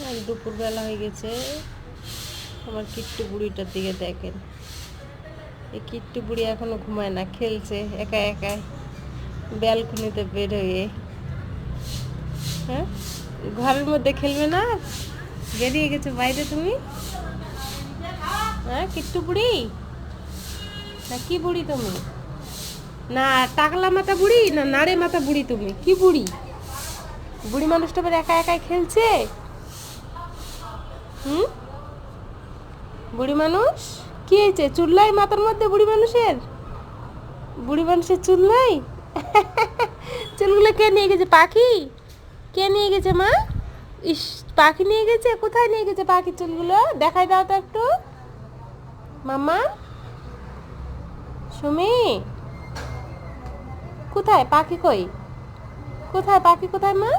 আর দুপুরবেলা হয়ে গেছে। আমার কিট্টু বুড়িটার দিকে দেখেন, এই কিট্টু বুড়ি এখনো ঘুমায় না, খেলছে একা একাই ব্যালকনিতে বের হয়ে। হ্যাঁ, ঘরের মধ্যে খেলবে না, বেরিয়ে গেছে বাইরে। তুমি হ্যাঁ কিট্টু বুড়ি না কি বুড়ি তুমি? না টাকলা মাথা বুড়ি না নাড়ে মাথা বুড়ি? তুমি কি বুড়ি? বুড়ি মানুষটা আবার একা একাই খেলছে। হুম, বুড়ি মানুষ কি হয়েছে? চুল্লাই মাথার মধ্যে বুড়ি মানুষের? বুড়ি মানুষের চুল নাই? চুলগুলো কে নিয়ে গেছে? পাখি? কে নিয়ে গেছে মা? ইস, পাখি নিয়ে গেছে? কোথায় নিয়ে গেছে পাখির চুলগুলো? দেখাই দাও তো একটু মাম্মা। সুমি, কোথায় পাখি? কই? কোথায় পাখি? কোথায় মা?